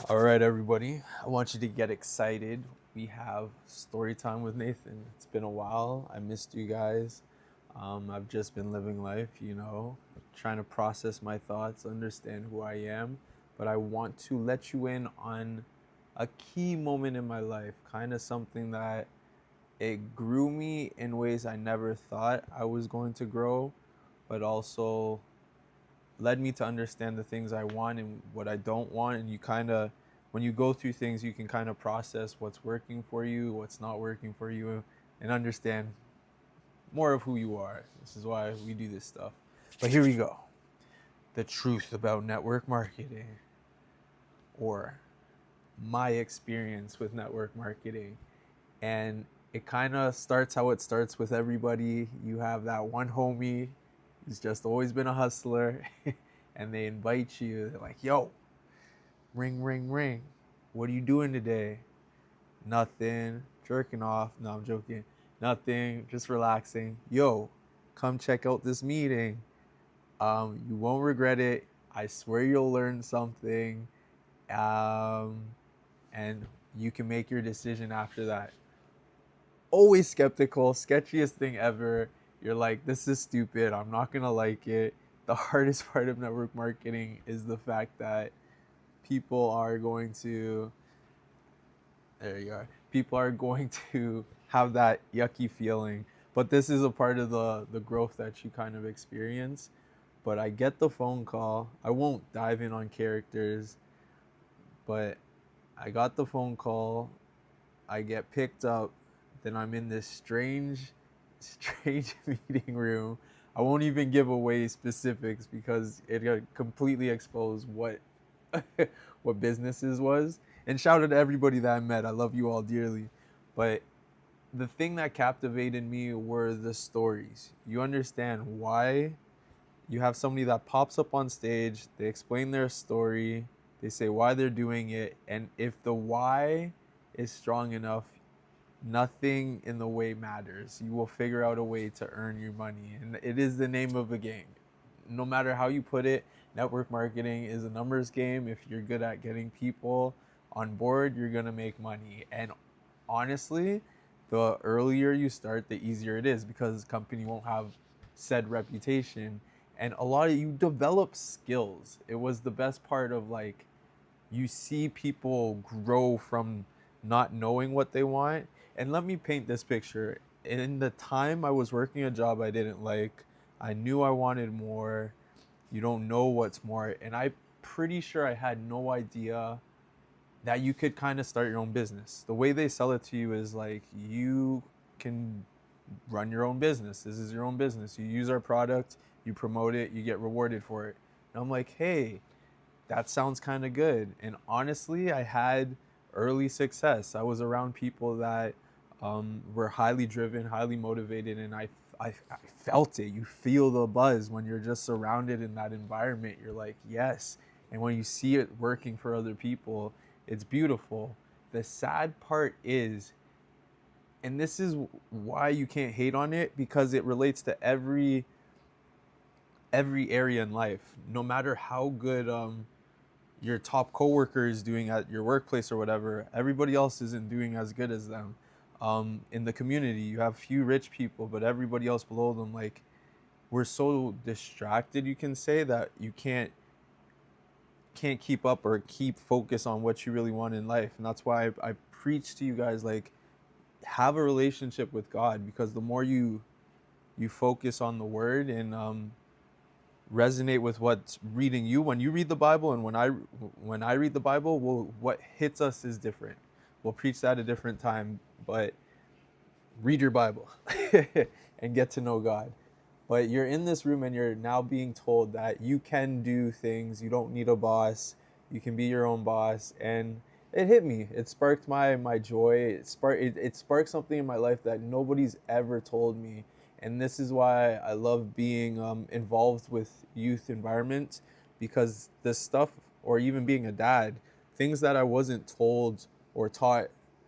All right, everybody. I want you to get excited. We have story time with Nathan. It's been a while. I missed you guys. I've just been living life, trying to process my thoughts, understand who I am. But I want to let you in on a key moment in my life, kind of something that it grew me in ways I never thought I was going to grow, but also led me to understand the things I want and what I don't want. And you kind of, when you go through things, you can kind of process what's working for you, what's not working for you, and understand more of who you are. This is why we do this stuff. But here we go. The truth about network marketing, or my experience with network marketing. And it kind of starts how it starts with everybody. You have that one homie who's just always been a hustler, and they invite you. They're like, yo, ring, ring, ring. What are you doing today? Nothing. Jerking off. No, I'm joking. Nothing. Just relaxing. Yo, come check out this meeting. You won't regret it. I swear you'll learn something. Um, and you can make your decision after that. Always skeptical, sketchiest thing ever. You're like, this is stupid. I'm not going to like it. The hardest part of network marketing is the fact that people are going to, there you are, people are going to have that yucky feeling. But this is a part of the growth that you kind of experience. But I get the phone call. I won't dive in on characters, but I got the phone call. I get picked up. Then I'm in this strange meeting room. I won't even give away specifics because it completely exposed what what businesses was. And shout out to everybody that I met. I love you all dearly. But the thing that captivated me were the stories. You understand why you have somebody that pops up on stage, they explain their story, they say why they're doing it, and if the why is strong enough, nothing in the way matters. You will figure out a way to earn your money, and it is the name of the game. No matter how you put it, network marketing is a numbers game. If you're good at getting people on board, you're going to make money. And honestly, the earlier you start, the easier it is because the company won't have said reputation. And a lot of you develop skills. It was the best part of, like, you see people grow from not knowing what they want. And let me paint this picture. In the time I was working a job I didn't like, I knew I wanted more. You don't know what's more. And I'm pretty sure I had no idea that you could kind of start your own business. The way they sell it to you is like, you can run your own business. This is your own business. You use our product, you promote it, you get rewarded for it. And I'm like, hey, that sounds kind of good. And honestly, I had early success. I was around people that were highly driven, highly motivated, and I felt it. You feel the buzz when you're just surrounded in that environment. You're like, yes. And when you see it working for other people, it's beautiful. The sad part is, and this is why you can't hate on it, because it relates to every area in life. No matter how good your top coworker is doing at your workplace or whatever, everybody else isn't doing as good as them. In the community, you have few rich people, but everybody else below them, like, we're so distracted, you can say, that you can't keep up or keep focus on what you really want in life. And that's why I preach to you guys, like, have a relationship with God, because the more you focus on the word and resonate with what's reading you when you read the Bible, and when I read the Bible, what hits us is different. We'll preach that a different time, but read your Bible and get to know God. But you're in this room and you're now being told that you can do things. You don't need a boss. You can be your own boss. And it hit me. It sparked my joy. It sparked something in my life that nobody's ever told me. And this is why I love being involved with youth environments, because this stuff, or even being a dad, things that I wasn't told or taught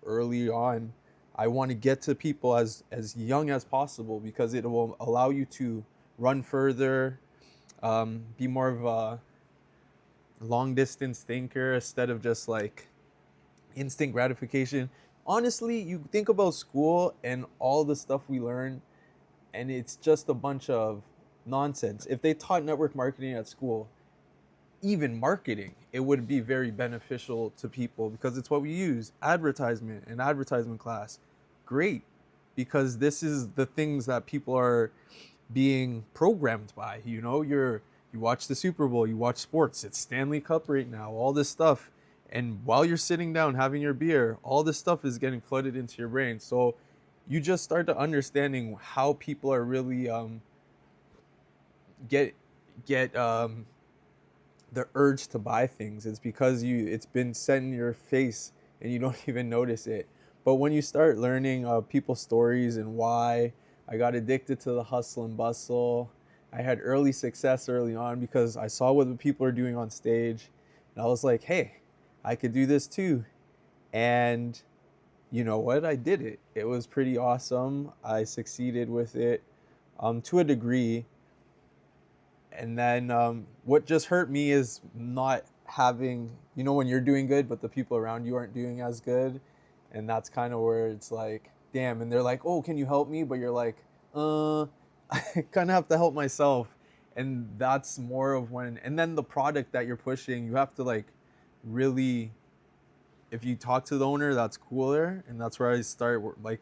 early on, I want to get to people as young as possible, because it will allow you to run further, be more of long distance thinker instead of just like instant gratification. Honestly, you think about school and all the stuff we learn, and it's just a bunch of nonsense. If they taught network marketing at school, even marketing, it would be very beneficial to people because it's what we use. Advertisement and advertisement class, great, because this is the things that people are being programmed by. You watch the Super Bowl, you watch sports, it's Stanley Cup right now, all this stuff. And while you're sitting down having your beer, all this stuff is getting flooded into your brain. So you just start to understanding how people are really get get the urge to buy things. It's because it's been set in your face and you don't even notice it. But when you start learning people's stories and why I got addicted to the hustle and bustle, I had early success early on because I saw what the people are doing on stage, and I was like, hey, I could do this too. And you know what? I did it. It was pretty awesome. I succeeded with it to a degree. And then what just hurt me is not having, when you're doing good but the people around you aren't doing as good. And that's kind of where it's like, damn. And they're like, oh, can you help me? But you're like, I kind of have to help myself. And that's more of when, and then the product that you're pushing, you have to like really, if you talk to the owner, that's cooler. And that's where I start like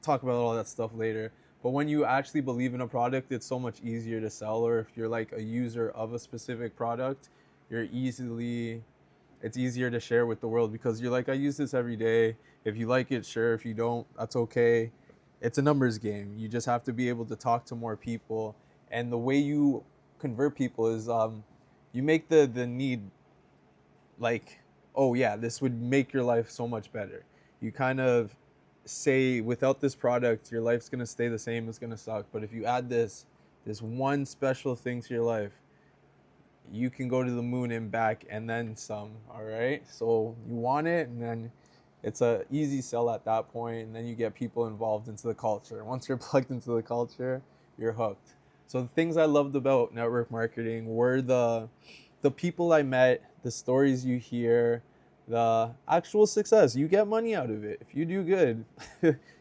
talk about all that stuff later. But when you actually believe in a product, it's so much easier to sell. Or if you're like a user of a specific product, you're easily, it's easier to share with the world because you're like, I use this every day. If you like it, sure. If you don't, that's okay. It's a numbers game. You just have to be able to talk to more people. And the way you convert people is you make the need like, oh yeah, this would make your life so much better. You kind of say, without this product, your life's gonna stay the same. It's gonna suck. But if you add this one special thing to your life, you can go to the moon and back and then some. All right. So you want it, and then it's a easy sell at that point, and then you get people involved into the culture. Once you're plugged into the culture, you're hooked. So the things I loved about network marketing were the people I met, the stories you hear, the actual success. You get money out of it. If you do good,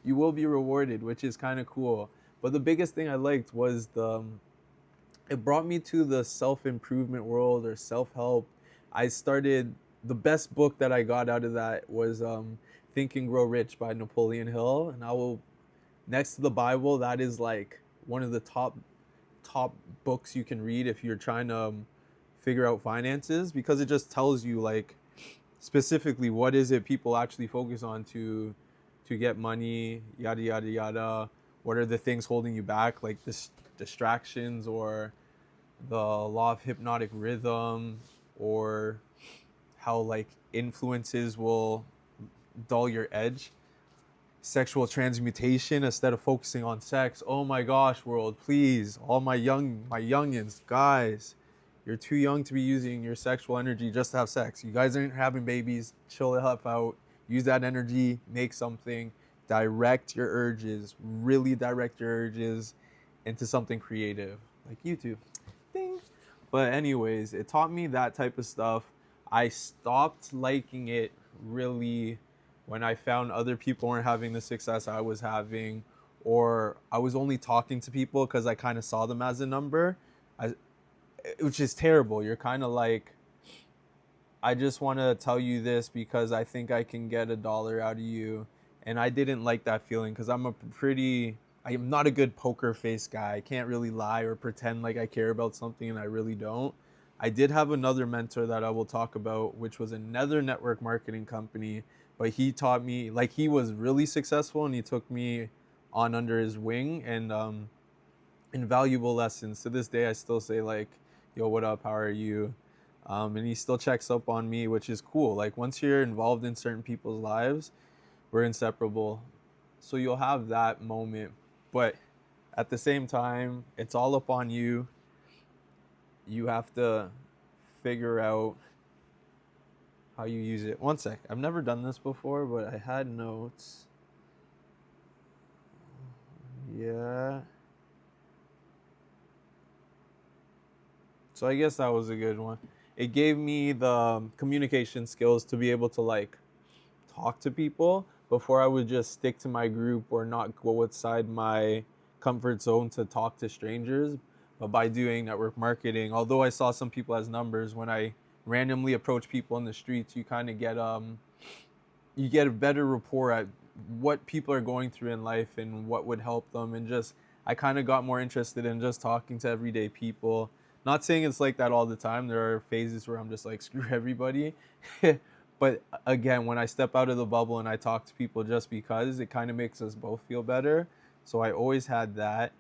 you will be rewarded, which is kind of cool. But the biggest thing I liked was it brought me to the self-improvement world or self-help. I started, the best book that I got out of that was Think and Grow Rich by Napoleon Hill. And I will, next to the Bible, that is like one of the top books you can read if you're trying to figure out finances, because it just tells you like specifically what is it people actually focus on to get money, yada yada yada. What are the things holding you back, like this distractions, or the law of hypnotic rhythm, or how like influences will dull your edge, sexual transmutation instead of focusing on sex. Oh my gosh, world, please, all my youngins, guys, you're too young to be using your sexual energy just to have sex. You guys aren't having babies. Chill the hell out. Use that energy, make something, direct your urges, really direct your urges into something creative, like YouTube. Ding. But anyways, it taught me that type of stuff. I stopped liking it really when I found other people weren't having the success I was having, or I was only talking to people because I kind of saw them as a number, I, which is terrible. You're kind of like, I just want to tell you this because I think I can get $1 out of you. And I didn't like that feeling because I'm not a good poker face guy. I can't really lie or pretend like I care about something and I really don't. I did have another mentor that I will talk about, which was another network marketing company, but he taught me, like, he was really successful and he took me on under his wing, and invaluable lessons. To this day, I still say like, yo, what up? How are you? And he still checks up on me, which is cool. Like, once you're involved in certain people's lives, we're inseparable. So you'll have that moment. But at the same time, it's all up on you. You have to figure out how you use it. One sec. I've never done this before, but I had notes. Yeah. So I guess that was a good one. it gave me the communication skills to be able to like talk to people. Before I would just stick to my group or not go outside my comfort zone to talk to strangers. But by doing network marketing, although I saw some people as numbers, when I randomly approach people in the streets, you kind of get you get a better rapport at what people are going through in life and what would help them. And just I kind of got more interested in just talking to everyday people. Not saying it's like that all the time. There are phases where I'm just like screw everybody. But again, when I step out of the bubble and I talk to people just because, it kind of makes us both feel better. So I always had that.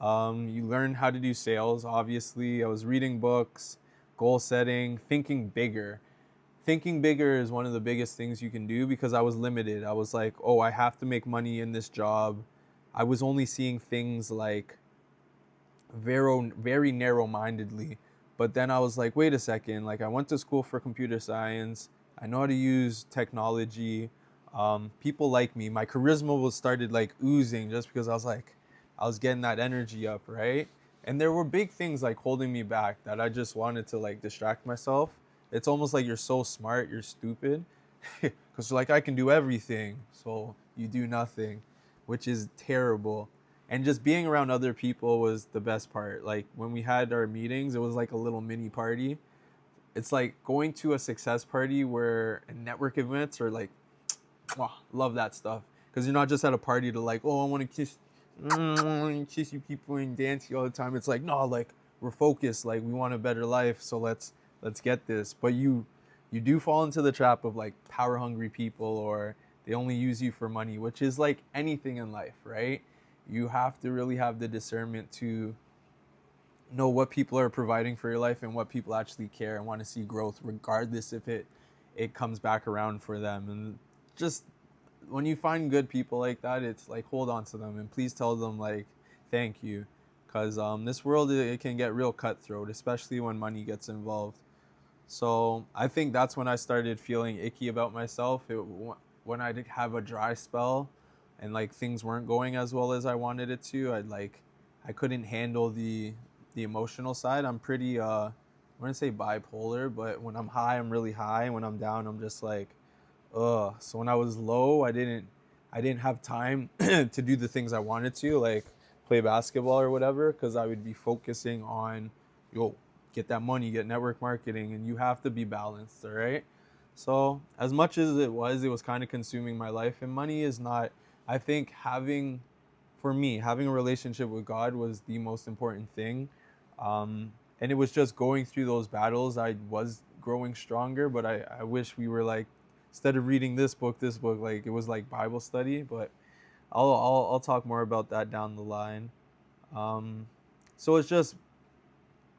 You learn how to do sales, obviously. I was reading books, goal setting, thinking bigger. Thinking bigger is one of the biggest things you can do because I was limited. I was like, oh, I have to make money in this job. I was only seeing things like very narrow-mindedly. But then I was like, wait a second, like I went to school for computer science. I know how to use technology. People like me. My charisma was started like oozing just because I was getting that energy up, right? And there were big things like holding me back that I just wanted to like distract myself. It's almost like you're so smart, you're stupid. Because like I can do everything, so you do nothing, which is terrible. And just being around other people was the best part. Like when we had our meetings, it was like a little mini party. It's like going to a success party where network events are like, wow, love that stuff. Because you're not just at a party to like, oh, I want to kiss you people and dance you all the time. It's like, no, like we're focused. Like we want a better life, so let's get this. But you do fall into the trap of like power hungry people, or they only use you for money, which is like anything in life, right? You have to really have the discernment to know what people are providing for your life and what people actually care and want to see growth, regardless if it comes back around for them. And just when you find good people like that, it's like hold on to them and please tell them like thank you, because this world, it can get real cutthroat, especially when money gets involved. So I think that's when I started feeling icky about myself. When I did have a dry spell and like things weren't going as well as I wanted it to, I couldn't handle the emotional side. I'm pretty I wouldn't say bipolar, but when I'm high, I'm really high, and when I'm down, I'm just like ugh. So when I was low, I didn't have time to do the things I wanted to, like play basketball or whatever, because I would be focusing on yo, get that money, get network marketing, and you have to be balanced, all right? So as much as it was kind of consuming my life, and money is not, I think for me, having a relationship with God was the most important thing. And it was just going through those battles, I was growing stronger, but I wish we were like, instead of reading this book, like it was like Bible study, but I'll talk more about that down the line. Um, so it's just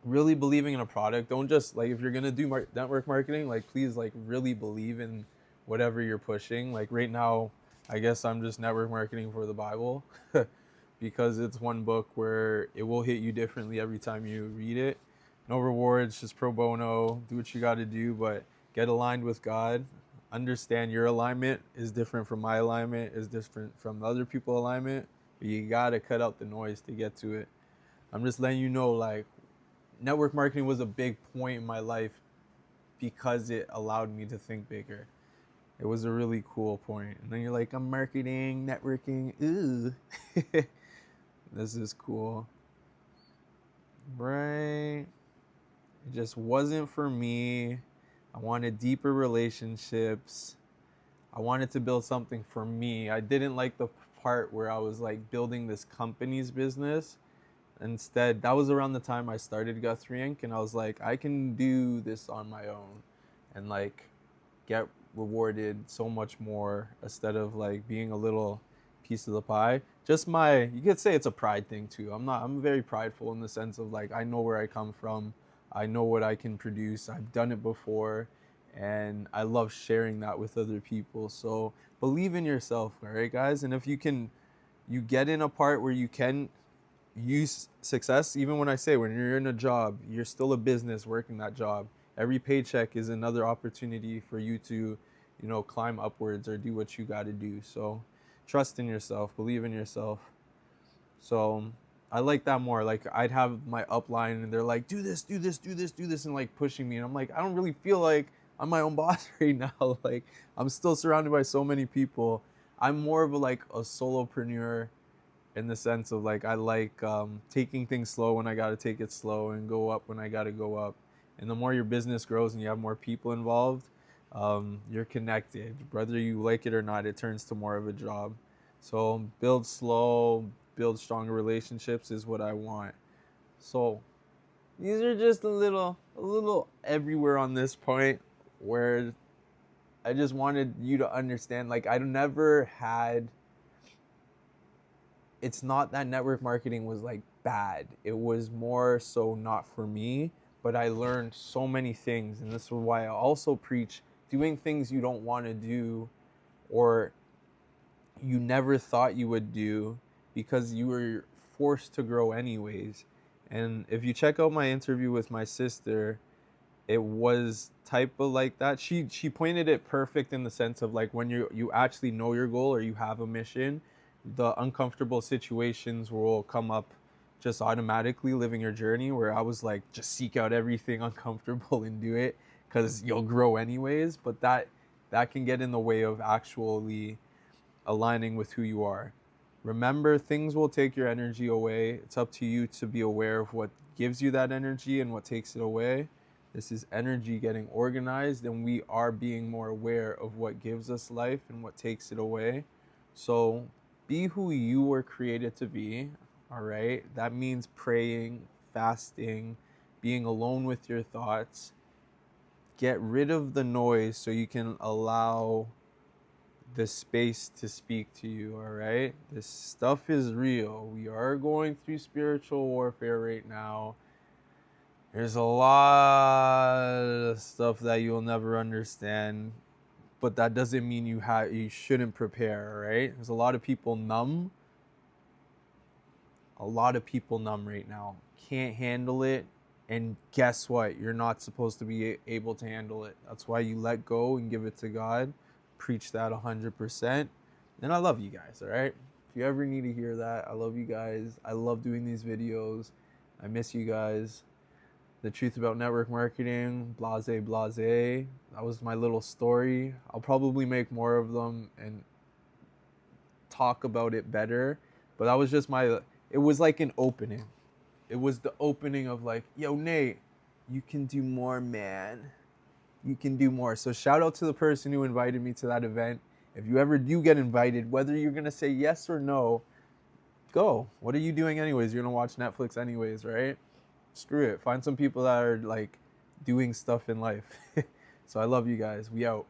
really believing in a product. Don't just like, if you're gonna do network marketing, like please like really believe in whatever you're pushing. Like right now, I guess I'm just network marketing for the Bible because it's one book where it will hit you differently every time you read it. No rewards, just pro bono. Do what you got to do, but get aligned with God. Understand your alignment is different from my alignment, is different from other people's alignment. But you gotta cut out the noise to get to it. I'm just letting you know, like, network marketing was a big point in my life because it allowed me to think bigger. It was a really cool point. And then you're like, I'm marketing, networking, ooh. This is cool. Right? It just wasn't for me. I wanted deeper relationships. I wanted to build something for me. I didn't like the part where I was like building this company's business. Instead, that was around the time I started Guthrie Inc. And I was like, I can do this on my own and like get rewarded so much more instead of like being a little piece of the pie. You could say it's a pride thing too. I'm very prideful in the sense of like, I know where I come from. I know what I can produce. I've done it before, and I love sharing that with other people. So believe in yourself, all right, guys? And if you get in a part where you can use success, even when I say when you're in a job, you're still a business working that job. Every paycheck is another opportunity for you to, climb upwards or do what you got to do. So trust in yourself, believe in yourself. So I like that more. Like I'd have my upline and they're like, do this, do this, do this, do this, and like pushing me. And I'm like, I don't really feel like I'm my own boss right now. Like I'm still surrounded by so many people. I'm more of a like a solopreneur in the sense of like I like taking things slow when I gotta take it slow and go up when I gotta go up. And the more your business grows and you have more people involved, you're connected. Whether you like it or not, it turns to more of a job. So build slow, build stronger relationships is what I want. So these are just a little everywhere on this point where I just wanted you to understand. Like I never had. It's not that network marketing was like bad. It was more so not for me, but I learned so many things, and this is why I also preach doing things you don't want to do or you never thought you would do because you were forced to grow anyways. And if you check out my interview with my sister, it was type of like that. She pointed it perfect in the sense of like when you actually know your goal or you have a mission, the uncomfortable situations will come up just automatically living your journey, where I was like just seek out everything uncomfortable and do it because you'll grow anyways. But that can get in the way of actually aligning with who you are. Remember, things will take your energy away. It's up to you to be aware of what gives you that energy and what takes it away. This is energy getting organized, and we are being more aware of what gives us life and what takes it away. So be who you were created to be, all right? That means praying, fasting, being alone with your thoughts. Get rid of the noise so you can allow the space to speak to you, all right? This stuff is real. We are going through spiritual warfare right now. There's a lot of stuff that you'll never understand, but that doesn't mean you shouldn't prepare, all right? There's a lot of people numb. A lot of people numb right now. Can't handle it. And guess what? You're not supposed to be able to handle it. That's why you let go and give it to God. Preach that 100%. And I love you guys, all right? If you ever need to hear that, I love you guys. I love doing these videos. I miss you guys. The truth about network marketing, blase, blase. That was my little story. I'll probably make more of them and talk about it better. But that was just it was like an opening. It was the opening of like, yo, Nate, you can do more, man. You can do more. So shout out to the person who invited me to that event. If you ever do get invited, whether you're going to say yes or no, go. What are you doing anyways? You're going to watch Netflix anyways, right? Screw it. Find some people that are like doing stuff in life. So I love you guys. We out.